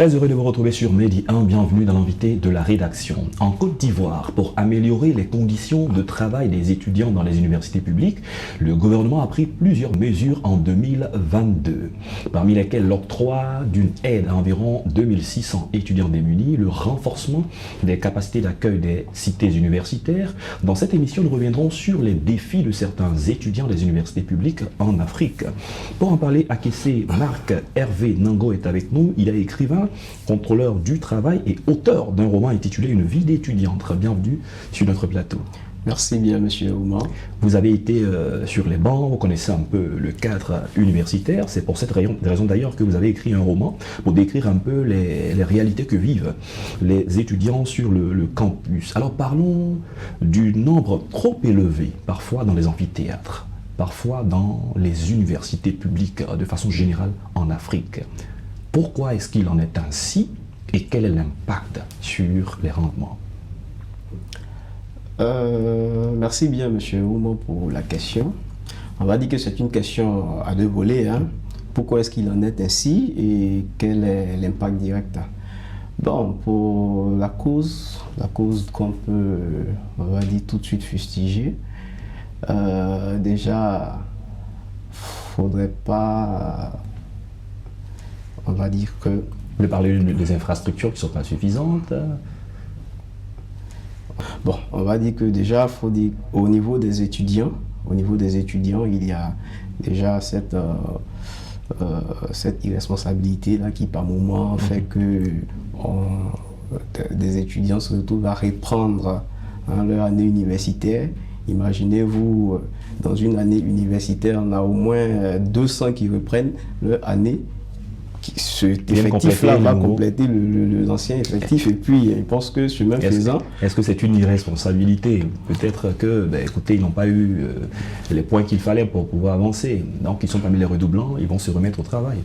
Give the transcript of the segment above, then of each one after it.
Très heureux de vous retrouver sur Medi 1, bienvenue dans l'invité de la rédaction. En Côte d'Ivoire, pour améliorer les conditions de travail des étudiants dans les universités publiques, le gouvernement a pris plusieurs mesures en 2022, parmi lesquelles l'octroi d'une aide à environ 2600 étudiants démunis, le renforcement des capacités d'accueil des cités universitaires. Dans cette émission, nous reviendrons sur les défis de certains étudiants des universités publiques en Afrique. Pour en parler, Akessé Marc-Hervé Nango est avec nous. Il est écrivain, contrôleur du travail et auteur d'un roman intitulé Une vie d'étudiante. Bienvenue sur notre plateau. Merci bien, monsieur Oumar. Vous avez été sur les bancs, vous connaissez un peu le cadre universitaire. C'est pour cette raison d'ailleurs que vous avez écrit un roman pour décrire un peu les réalités que vivent les étudiants sur le campus. Alors parlons du nombre trop élevé, parfois dans les amphithéâtres, parfois dans les universités publiques, de façon générale en Afrique. Pourquoi est-ce qu'il en est ainsi et quel est l'impact sur les rendements? Merci bien, monsieur Oumar, pour la question. On va dire que c'est une question à deux volets. Pourquoi est-ce qu'il en est ainsi et quel est l'impact direct? Bon, pour la cause qu'on peut, on va dire, tout de suite fustiger, déjà, faudrait pas, on va dire que... Vous voulez parler des infrastructures qui ne sont pas suffisantes? Bon, on va dire que déjà, faut dire, au niveau des étudiants, il y a déjà cette irresponsabilité-là qui, par moment, fait que des étudiants se retrouvent à reprendre leur année universitaire. Imaginez-vous, dans une année universitaire, on a au moins 200 qui reprennent leur année. Cet effectif-là va compléter l'ancien effectif, et puis je pense que ce même faisant... Est-ce que c'est une irresponsabilité? Peut-être que, écoutez, ils n'ont pas eu les points qu'il fallait pour pouvoir avancer, donc ils sont parmi les redoublants, ils vont se remettre au travail.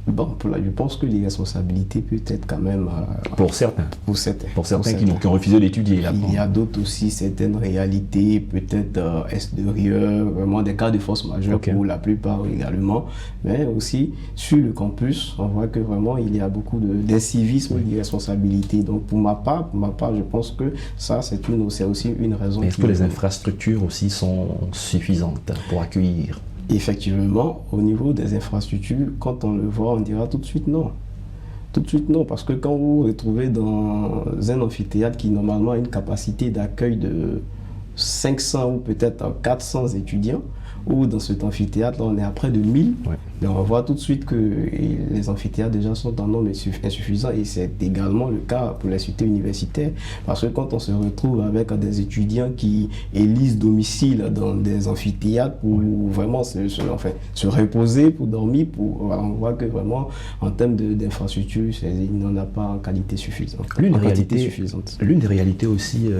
Bon, je pense que l'irresponsabilité peut être quand même... Pour certains. Pour certains. Pour certains qui ont refusé d'étudier. Il y a d'autres aussi, certaines réalités, peut-être extérieures, vraiment des cas de force majeure pour la plupart également. Mais aussi, sur le campus, on voit que vraiment, il y a beaucoup d'incivisme et d'irresponsabilité. Donc, pour ma part, je pense que ça, c'est aussi une raison. Est-ce que les infrastructures aussi sont suffisantes pour accueillir? Effectivement, au niveau des infrastructures, quand on le voit, on dira tout de suite non. Tout de suite non, parce que quand vous vous retrouvez dans un amphithéâtre qui normalement a une capacité d'accueil de 500 ou peut-être 400 étudiants, ou dans cet amphithéâtre, là, on est à près de 1000, mais on voit tout de suite que les amphithéâtres déjà sont en nombre insuffisant, et c'est également le cas pour les cités universitaires, parce que quand on se retrouve avec des étudiants qui élisent domicile dans des amphithéâtres pour vraiment se reposer, pour dormir, on voit que vraiment en termes d'infrastructure, il n'en a pas en qualité suffisante. L'une des réalités aussi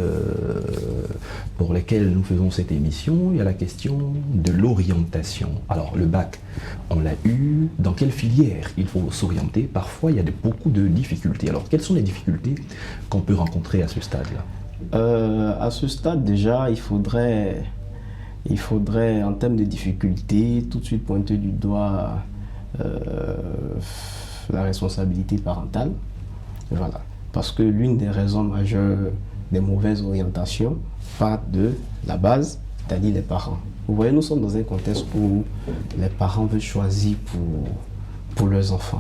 pour lesquelles nous faisons cette émission, il y a la question de l'orientation. Alors le bac, on l'a eu, dans quelle filière il faut s'orienter? Parfois il y a beaucoup de difficultés. Alors quelles sont les difficultés qu'on peut rencontrer à ce stade-là? À ce stade déjà, il faudrait en termes de difficultés tout de suite pointer du doigt la responsabilité parentale. Voilà. Parce que l'une des raisons majeures des mauvaises orientations part de la base, c'est-à-dire les parents. Vous voyez, nous sommes dans un contexte où les parents veulent choisir pour leurs enfants.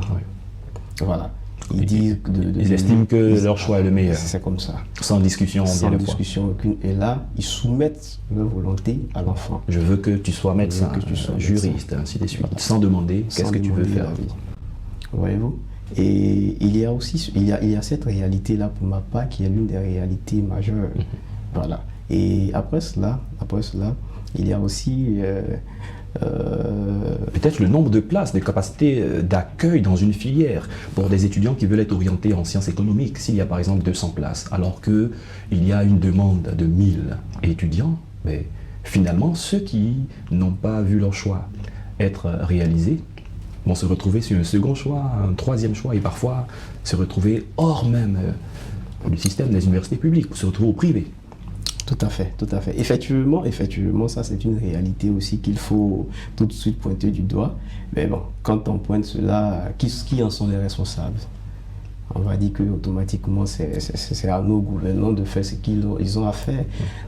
Voilà. Ils estiment que leur choix est le meilleur. C'est comme ça. Sans discussion. Sans discussion aucune. Et là, ils soumettent leur volonté à l'enfant. Je veux que tu sois médecin, juriste, ainsi de suite. Voilà. Sans demander qu'est-ce que tu veux faire. Voyez-vous? Et il y a aussi il y a cette réalité-là pour ma part qui est l'une des réalités majeures. Voilà. Et après cela, il y a aussi peut-être le nombre de places, des capacités d'accueil dans une filière pour des étudiants qui veulent être orientés en sciences économiques. S'il y a par exemple 200 places, alors qu'il y a une demande de 1000 étudiants, mais finalement ceux qui n'ont pas vu leur choix être réalisés vont se retrouver sur un second choix, un troisième choix, et parfois se retrouver hors même du système des universités publiques, pour se retrouver au privé. Tout à fait, tout à fait. Effectivement, ça c'est une réalité aussi qu'il faut tout de suite pointer du doigt. Mais bon, quand on pointe cela, qui en sont les responsables? On va dire que automatiquement c'est à nos gouvernants de faire ce qu'ils ont à faire,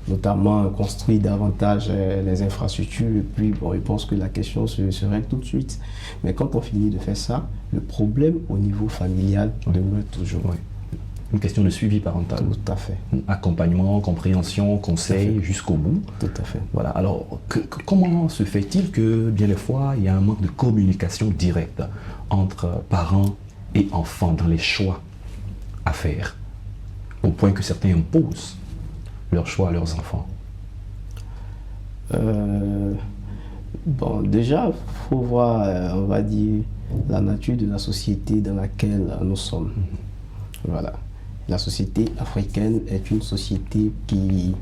notamment construire davantage les infrastructures. Et puis bon, je pense que la question se règle tout de suite. Mais quand on finit de faire ça, le problème au niveau familial demeure toujours. Oui. Une question de suivi parental. Tout à fait. Accompagnement, compréhension, conseil jusqu'au bout. Tout à fait. Voilà. Alors, comment se fait-il que, bien des fois, il y a un manque de communication directe entre parents et enfants dans les choix à faire, au point que certains imposent leurs choix à leurs enfants? Bon, déjà, il faut voir, on va dire, la nature de la société dans laquelle nous sommes. Voilà. La société africaine est une société qui,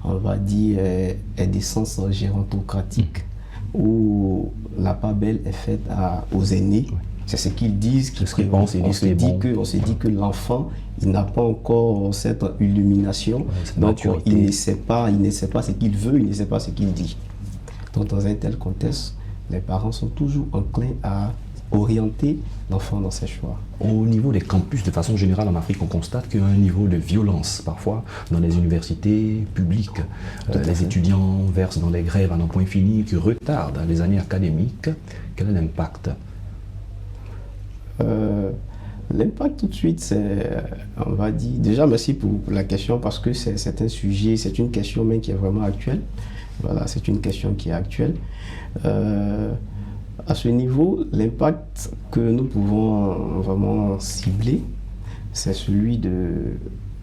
on va dire, est d'essence gérontocratique, où la part belle est faite aux aînés. C'est ce qu'ils disent, on se dit que l'enfant, il n'a pas encore cette illumination, donc il ne sait pas ce qu'il veut, il ne sait pas ce qu'il dit. Donc dans un tel contexte, les parents sont toujours enclins à orienter l'enfant dans ses choix. Au niveau des campus, de façon générale en Afrique, on constate qu'il y a un niveau de violence parfois dans les universités publiques. Les étudiants versent dans des grèves à n'en point fini qui retardent les années académiques. Quel est l'impact? L'impact tout de suite, c'est, on va dire, déjà merci pour la question parce que c'est un sujet, c'est une question même qui est vraiment actuelle. Voilà, c'est une question qui est actuelle. À ce niveau, l'impact que nous pouvons vraiment cibler, c'est celui de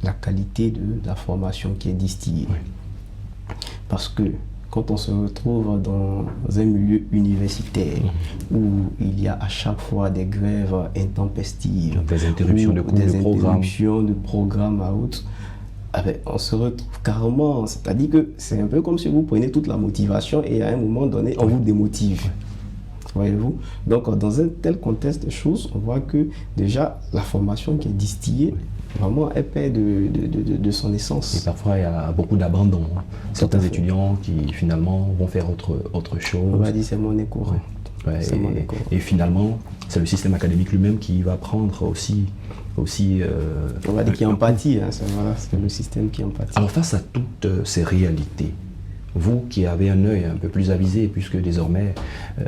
la qualité de la formation qui est distillée. Oui. Parce que quand on se retrouve dans un milieu universitaire où il y a à chaque fois des grèves intempestives, des interruptions de cours, de programmes à autres, on se retrouve carrément, c'est-à-dire que c'est un peu comme si vous prenez toute la motivation et à un moment donné, on vous démotive. Voyez-vous? Donc, dans un tel contexte de choses, on voit que déjà la formation qui est distillée, vraiment, elle perd de son essence. Et parfois, il y a beaucoup d'abandon. Certains étudiants qui finalement vont faire autre chose. On va dire c'est monnaie courante. Ouais, et finalement, c'est le système académique lui-même qui va prendre aussi on va dire qu'il y a empathie, hein, c'est le système qui empathie. Alors face à toutes ces réalités, vous qui avez un œil un peu plus avisé, puisque désormais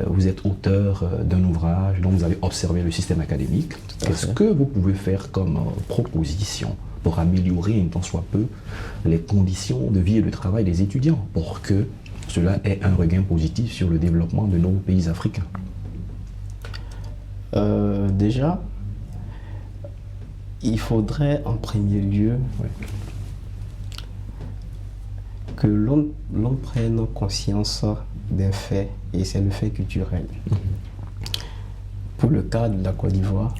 vous êtes auteur d'un ouvrage dont vous avez observé le système académique, qu'est-ce que vous pouvez faire comme proposition pour améliorer, un tant soit peu, les conditions de vie et de travail des étudiants, pour que cela ait un regain positif sur le développement de nos pays africains? Déjà, il faudrait en premier lieu que l'on prenne conscience d'un fait, et c'est le fait culturel. Pour le cas de la Côte d'Ivoire,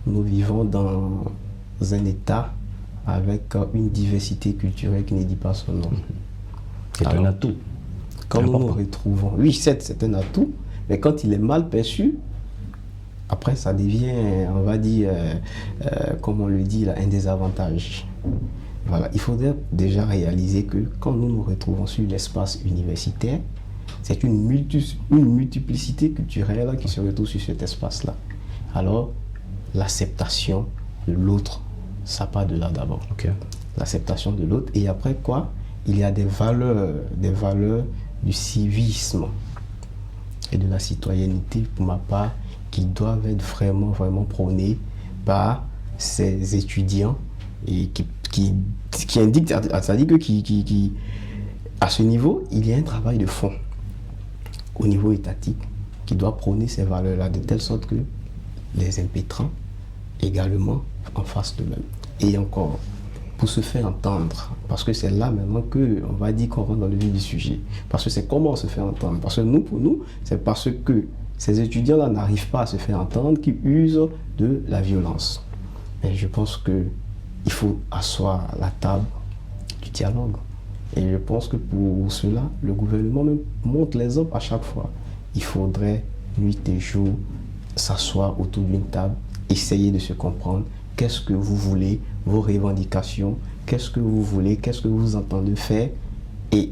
nous vivons dans un État avec une diversité culturelle qui ne dit pas son nom. C'est un atout. Quand nous nous retrouvons, oui, c'est un atout, mais quand il est mal perçu, après ça devient, on va dire, comme on le dit, là, un désavantage. Voilà, il faudrait déjà réaliser que quand nous nous retrouvons sur l'espace universitaire, c'est une multiplicité culturelle qui se retrouve sur cet espace-là. Alors, l'acceptation de l'autre, ça part de là d'abord. L'acceptation de l'autre, et après quoi, il y a des valeurs du civisme et de la citoyenneté, pour ma part, qui doivent être vraiment, vraiment prônées par ces étudiants et qui indiquent, c'est-à-dire que à ce niveau, il y a un travail de fond au niveau étatique qui doit prôner ces valeurs-là de telle sorte que les impétrants également en fassent de même. Et encore, pour se faire entendre, parce que c'est là maintenant qu'on va dire qu'on rentre dans le vif du sujet, parce que c'est comment on se fait entendre, parce que pour nous, c'est parce que ces étudiants-là n'arrivent pas à se faire entendre qu'ils usent de la violence. Et je pense qu'il faut asseoir la table du dialogue. Et je pense que pour cela, le gouvernement même montre l'exemple à chaque fois. Il faudrait, nuit et jour, s'asseoir autour d'une table, essayer de se comprendre. Qu'est-ce que vous voulez, vos revendications, qu'est-ce que vous voulez, qu'est-ce que vous entendez faire, et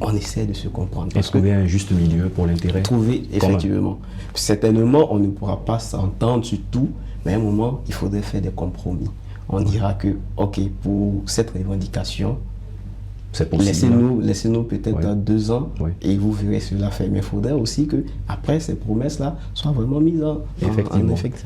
on essaie de se comprendre. Et trouver un juste milieu pour l'intérêt. Trouver, effectivement. Certainement, on ne pourra pas s'entendre sur tout, mais à un moment, il faudrait faire des compromis. On dira que, OK, pour cette revendication, laissez-nous peut-être 2 ans et vous verrez cela faire. Mais il faudrait aussi que, après, ces promesses-là soient vraiment mises en effet.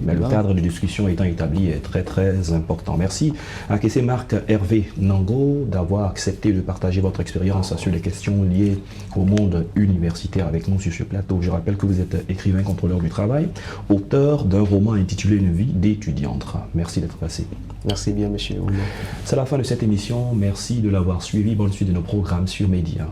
Mais le cadre de discussion étant établi est très très important. Merci à Kessé Marc Hervé Nango d'avoir accepté de partager votre expérience sur les questions liées au monde universitaire avec nous sur ce plateau. Je rappelle que vous êtes écrivain, contrôleur du travail, auteur d'un roman intitulé Une vie d'étudiante. Merci d'être passé. Merci bien, monsieur. C'est la fin de cette émission. Merci de l'avoir suivi. Bonne suite de nos programmes sur Média.